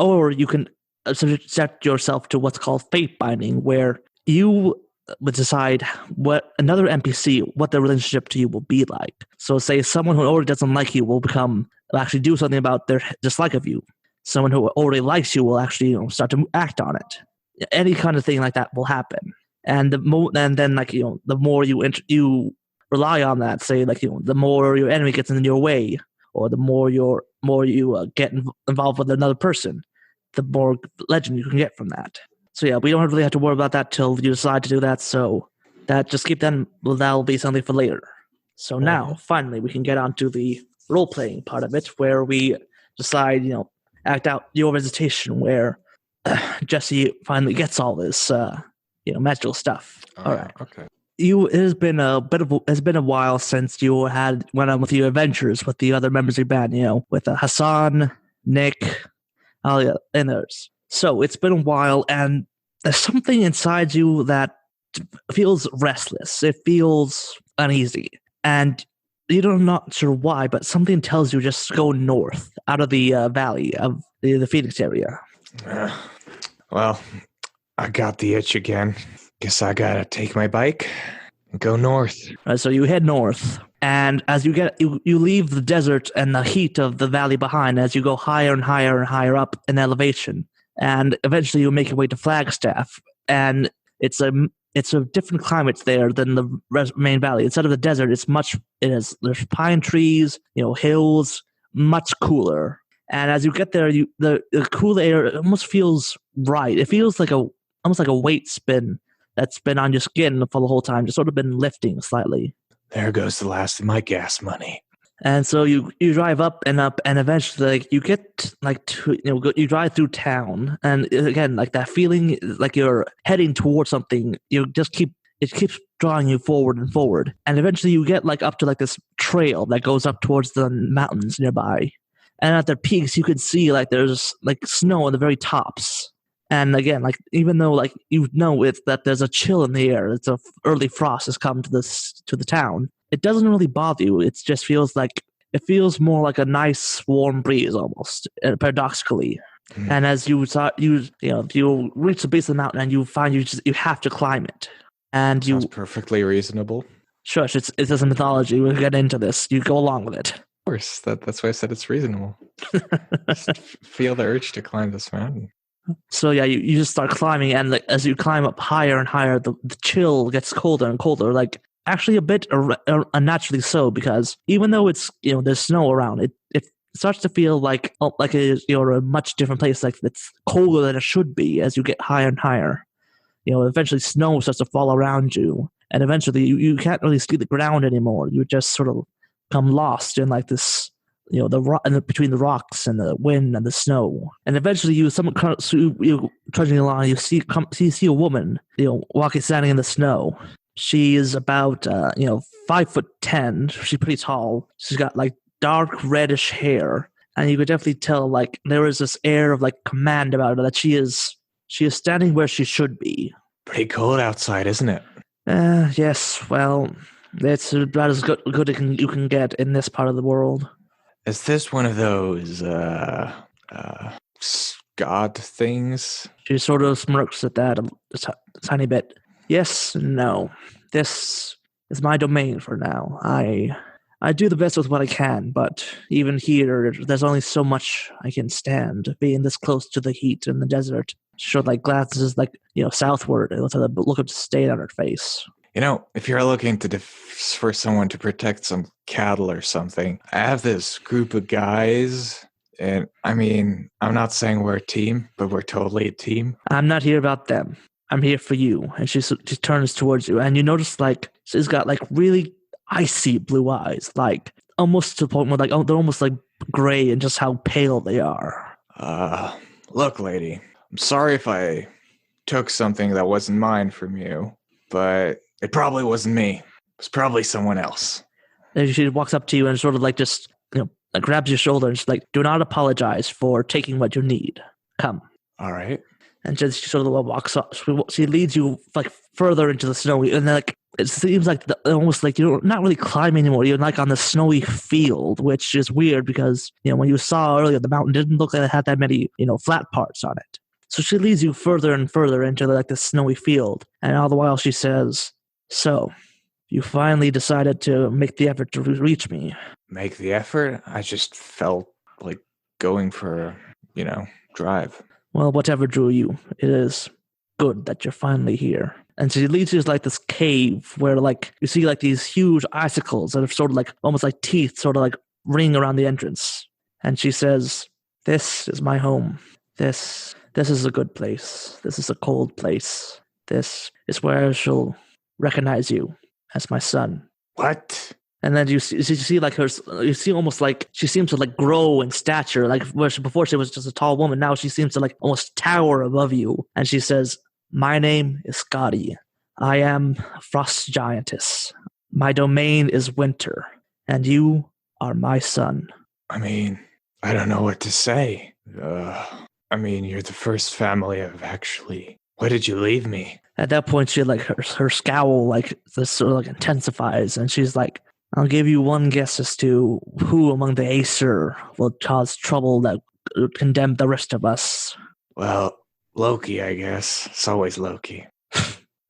Or you can subject yourself to what's called fate binding, where you would decide what another NPC, what their relationship to you will be like. So say someone who already doesn't like you will actually do something about their dislike of you. Someone who already likes you will actually start to act on it. Any kind of thing like that will happen. And the more you rely on that, say the more your enemy gets in your way, or the more you get involved with another person, the more legend you can get from that. So yeah, we don't really have to worry about that till you decide to do that. So that'll be something for later. So now, finally, we can get on to the role-playing part of it, where we decide, act out your Visitation, where Jesse finally gets all this, magical stuff. All right. Okay. It has been a while since you went on with your adventures with the other members of your band, with Hassan, Nick, Alia, and others. So it's been a while, and there's something inside you that feels restless. It feels uneasy, and you're not sure why, but something tells you just go north out of the valley of the Phoenix area. Well, I got the itch again. Guess I gotta take my bike and go north. So you head north, and as you leave the desert and the heat of the valley behind, as you go higher and higher and higher up in elevation, and eventually you make your way to Flagstaff, and it's a different climate there than the main valley. Instead of the desert, there's pine trees, hills, much cooler. And as you get there, the cool air almost feels right. It feels almost like a weight spin that's been on your skin for the whole time, just sort of been lifting slightly. There goes the last of my gas money. And so you drive up, and eventually you get you drive through town, and again, that feeling like you're heading towards something. It keeps drawing you forward and forward, and eventually you get up to this trail that goes up towards the mountains nearby. And at their peaks, you could see there's snow on the very tops. And again, even though that there's a chill in the air, it's a early frost has come to the town. It doesn't really bother you. It just feels more like a nice warm breeze almost, paradoxically. Mm. And as you reach the base of the mountain, and you find you have to climb it. And sounds perfectly reasonable. Shush, it's a mythology. We'll get into this. You go along with it. Of course, that's why I said it's reasonable. Just feel the urge to climb this mountain. So yeah, you just start climbing, and as you climb up higher and higher, the chill gets colder and colder. Actually, a bit unnaturally so, because even though it's there's snow around, it starts to feel like you're a much different place. It's colder than it should be as you get higher and higher. Eventually snow starts to fall around you, and eventually you can't really see the ground anymore. You just sort of come lost in this, between the rocks and the wind and the snow. And eventually you trudging along, you see a woman, standing in the snow. She is about 5'10". She's pretty tall. She's got dark reddish hair, and you could definitely tell there is this air of command about her, that she is standing where she should be. Pretty cold outside, isn't it? Yes, well, it's about as good you can get in this part of the world. Is this one of those god things? She sort of smirks at that a tiny bit. Yes, no. This is my domain for now. I do the best with what I can, but even here, there's only so much I can stand, being this close to the heat in the desert. She sort of like glances southward with a look of disdain on her face. If you're looking for someone to protect some cattle or something, I have this group of guys, and I mean, I'm not saying we're a team, but we're totally a team. I'm not here about them. I'm here for you. And she turns towards you, and you notice she's got really icy blue eyes, almost to the point where they're almost gray and just how pale they are. Look, lady, I'm sorry if I took something that wasn't mine from you, but it probably wasn't me. It was probably someone else. And she walks up to you and sort of grabs your shoulder and she's like, do not apologize for taking what you need. Come. All right. And she sort of walks up. She leads you further into the snowy, and then it seems almost like you're not really climbing anymore. You're on the snowy field, which is weird because when you saw earlier, the mountain didn't look like it had that many flat parts on it. So she leads you further and further into the snowy field, and all the while she says, "So, you finally decided to make the effort to reach me." Make the effort? I just felt like going for drive. Well, whatever drew you, it is good that you're finally here. And she leads you to this cave where you see these huge icicles that are sort of almost like teeth sort of ring around the entrance. And she says, "This is my home. This is a good place. This is a cold place. This is where I shall recognize you as my son." What? And then you see almost she seems to grow in stature, before she was just a tall woman. Now she seems to almost tower above you. And she says, "My name is Skadi. I am a frost giantess. My domain is winter, and you are my son." I mean, I don't know what to say. You're the first family I've actually... Why did you leave me? At that point, she her scowl this sort of intensifies, and she's like, "I'll give you one guess as to who among the Aesir will cause trouble that would condemn the rest of us." Well, Loki, I guess. It's always Loki.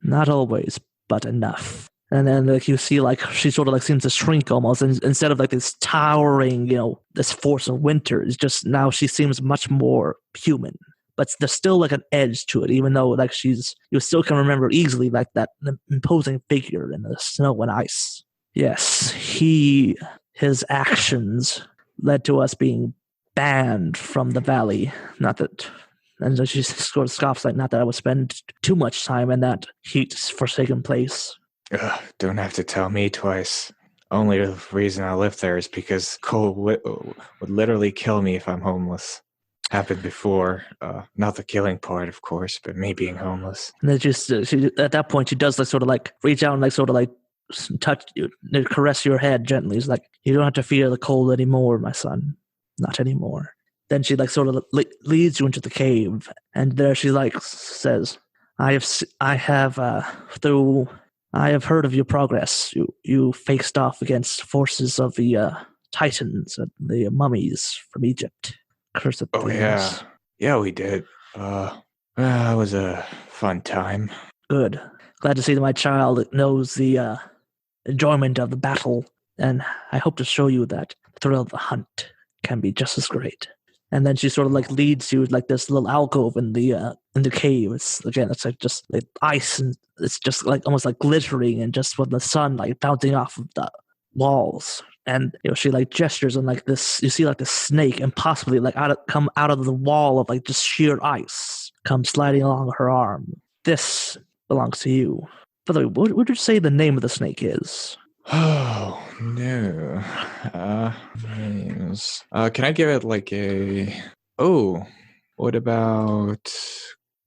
Not always, but enough. And then you see she sort of seems to shrink almost, and instead of this towering, this force of winter, it's just now she seems much more human. But there's still an edge to it, even though you still can remember easily that imposing figure in the snow and ice. Yes, his actions led to us being banned from the valley. Not that, and so she sort of scoffs not that I would spend too much time in that heat-forsaken place. Don't have to tell me twice. Only the reason I live there is because cold would literally kill me if I'm homeless. Happened before. Not the killing part, of course, but me being homeless. And then she at that point she does sort of reach out and touch you, caress your head gently. It's you don't have to fear the cold anymore, my son. Not anymore. Then she sort of leads you into the cave, and there she says, I have heard of your progress. You faced off against forces of the Titans and the mummies from Egypt. Cursed things. Yeah, we did. It was a fun time. Good. Glad to see that my child knows the enjoyment of the battle, and I hope to show you that the thrill of the hunt can be just as great. And then she sort of leads you this little alcove in the cave. It's just ice, and it's just almost glittering, and just with the sun bouncing off of the walls. And she gestures, and this, you see this snake impossibly come out of the wall of just sheer ice, come sliding along her arm. This belongs to you. By the way, what would you say the name of the snake is? Oh no. Names. Can I give it a... Oh, what about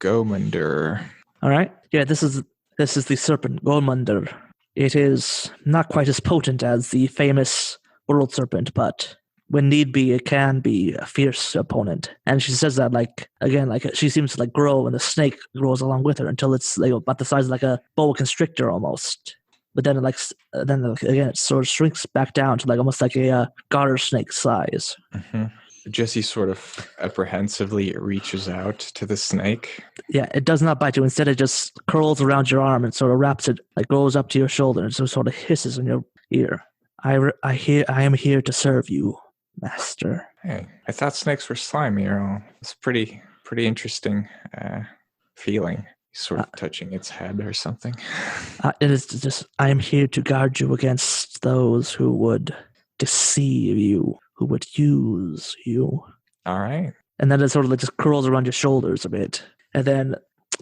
Gomunder? All right. Yeah, this is the serpent Gomunder. It is not quite as potent as the famous world serpent, but when need be, it can be a fierce opponent. And she says that she seems to grow, and the snake grows along with her until it's about the size of a boa constrictor almost. But then again it sort of shrinks back down to almost like a garter snake size. Mm-hmm. Jesse sort of apprehensively reaches out to the snake. Yeah, it does not bite you. Instead, it just curls around your arm and sort of wraps it, goes up to your shoulder, and so sort of hisses in your ear. I am here to serve you, master. Hey, I thought snakes were slimy. It's pretty interesting feeling. Sort of touching its head or something. It is just, I am here to guard you against those who would deceive you, who would use you. All right. And then it sort of just curls around your shoulders a bit. And then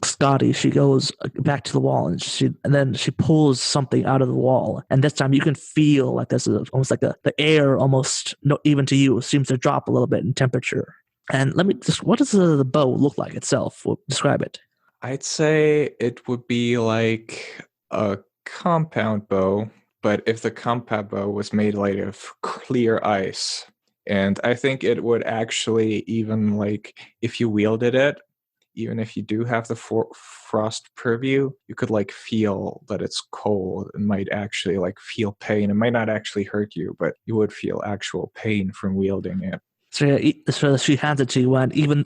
Skadi, she goes back to the wall, and then she pulls something out of the wall. And this time you can feel there's almost the air, almost not even to you, seems to drop a little bit in temperature. And what does the bow look like itself? Describe it. I'd say it would be like a compound bow, but if the compound bow was made of clear ice. And I think it would actually, even if you wielded it, even if you do have the frost purview, you could feel that it's cold and might actually feel pain. It might not actually hurt you, but you would feel actual pain from wielding it. So she hands it to you, and even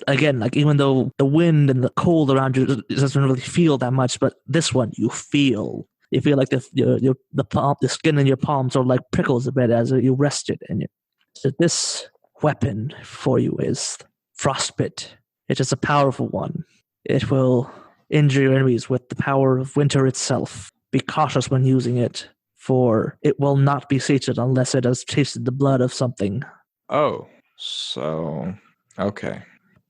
though the wind and the cold around you doesn't really feel that much, but this one you feel. You feel the skin in your palm sort of prickles a bit as you rest it. And so this weapon for you is frostbite. It is a powerful one. It will injure your enemies with the power of winter itself. Be cautious when using it, for it will not be sated unless it has tasted the blood of something. Oh. So, okay.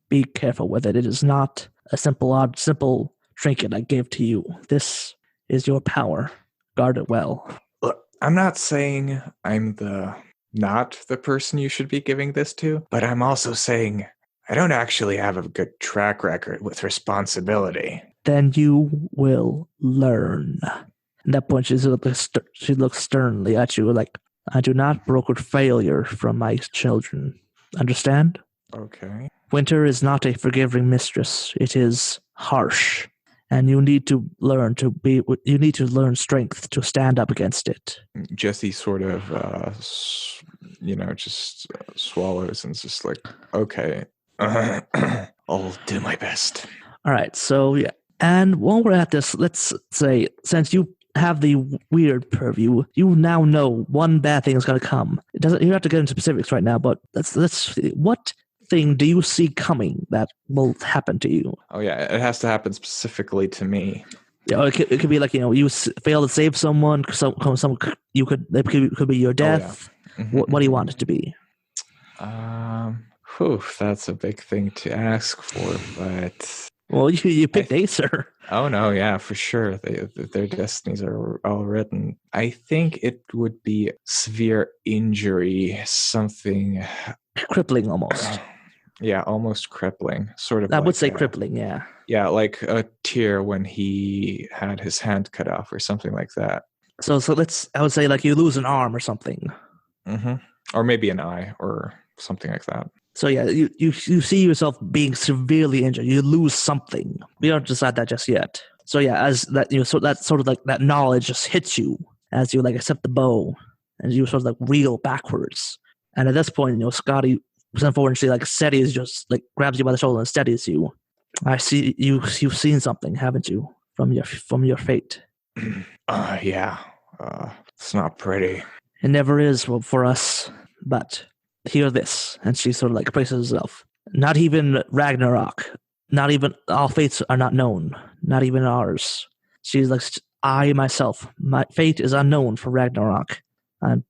Be careful with it. It is not a simple trinket I gave to you. This is your power. Guard it well. Look, I'm not saying I'm not the person you should be giving this to, but I'm also saying I don't actually have a good track record with responsibility. Then you will learn. At that point, she looks sternly at you I do not broker failure from my children. Understand? Okay. Winter is not a forgiving mistress. It is harsh. And you need to learn strength to stand up against it. Jesse sort of, just swallows and is just okay, I'll do my best. All right, so yeah. And while we're at this, let's say, since you have the weird purview, you now know one bad thing is going to come. You don't have to get into specifics right now, but let's what thing do you see coming that will happen to you? Oh yeah, it has to happen specifically to me. Yeah, it could be you fail to save someone. It could be your death. Oh, yeah. Mm-hmm. What do you want it to be? That's a big thing to ask for, but well, you picked Acer. Oh no, yeah, for sure. Their destinies are all written. I think it would be severe injury, something crippling almost. Yeah, almost crippling. Sort of. I would say crippling, yeah. Yeah, like a tear when he had his hand cut off or something like that. So I would say you lose an arm or something. Mm-hmm. Or maybe an eye or something like that. So yeah, you see yourself being severely injured. You lose something. We don't decide that just yet. So yeah, as that so that sort of that knowledge just hits you as you accept the bow, and you sort of reel backwards. And at this point, Skadi, unfortunately, steadies just grabs you by the shoulder and steadies you. I see you've seen something, haven't you, from your fate? Yeah. It's not pretty. It never is for us, but. Hear this, and she sort of braces herself. Not even Ragnarok, not even all fates are not known, not even ours. She's I myself, my fate is unknown for Ragnarok. I'm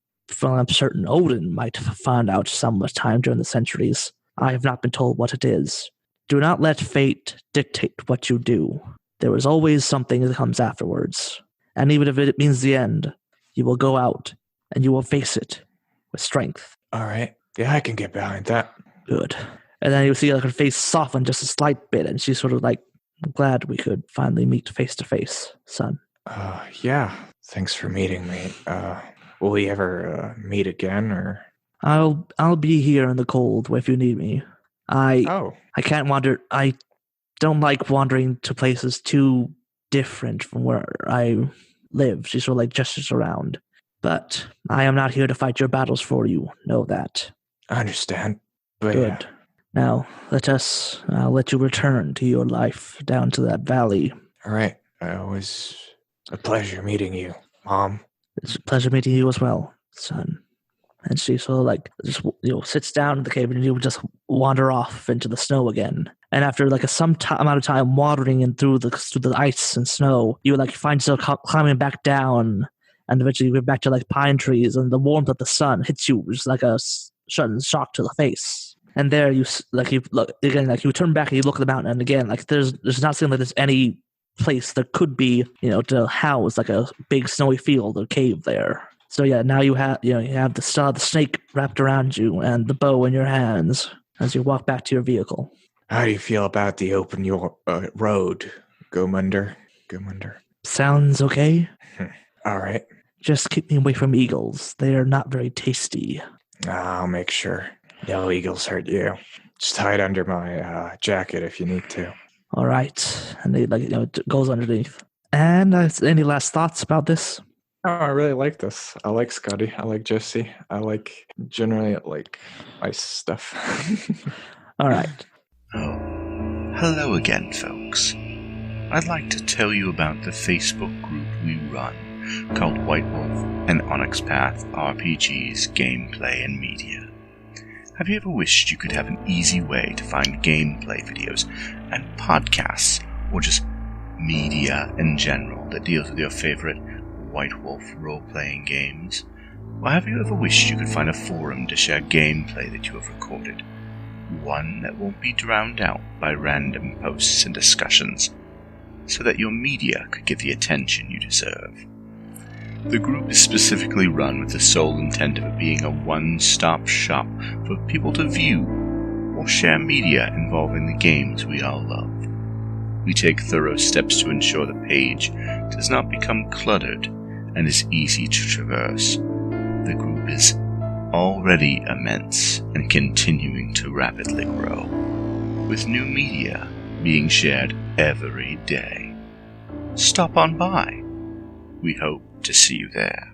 certain Odin might have found out some time during the centuries. I have not been told what it is. Do not let fate dictate what you do. There is always something that comes afterwards, and even if it means the end, you will go out and you will face it with strength. All right. Yeah, I can get behind that. Good. And then you see her face soften just a slight bit, and she's sort of I'm glad we could finally meet face to face, son. Yeah. Thanks for meeting me. Will we ever meet again, or? I'll be here in the cold if you need me. Oh, I can't wander. I don't like wandering to places too different from where I live. She sort of like gestures around. But I am not here to fight your battles for you. Know that. I understand. But Good. Now I'll let you return to your life down to that valley. all right. It was a pleasure meeting you, Mom. It's a pleasure meeting you as well, son. And she sort of like just sits down in the cave, and you just wander off into the snow again. And after like amount of time wandering in through the ice and snow, you like find yourself climbing back down, and eventually you get back to like pine trees, and the warmth of the sun hits you just like a sudden shock to the face. And there you look again, like you turn back and you look at the mountain, and again like there's not seeming like there's any place that could be to house like a big snowy field or cave there. So yeah, now you have the snake wrapped around you and the bow in your hands as you walk back to your vehicle. How do you feel about the open road, Gomunder? Sounds okay. All right. Just keep me away from eagles. They are not very tasty. I'll make sure. No eagles hurt you. Just hide under my jacket if you need to. All right, and it goes underneath. And any last thoughts about this? Oh, I really like this. I like Skadi. I like Jesse. I generally like ice stuff. All right. Oh, hello again, folks. I'd like to tell you about the Facebook group we run called White Wolf and Onyx Path RPGs, Gameplay and Media. Have you ever wished you could have an easy way to find gameplay videos and podcasts, or just media in general that deals with your favorite White Wolf role-playing games? Or have you ever wished you could find a forum to share gameplay that you have recorded? One that won't be drowned out by random posts and discussions, so that your media could get the attention you deserve. The group is specifically run with the sole intent of it being a one-stop shop for people to view or share media involving the games we all love. We take thorough steps to ensure the page does not become cluttered and is easy to traverse. The group is already immense and continuing to rapidly grow, with new media being shared every day. Stop on by. We hope to see you there.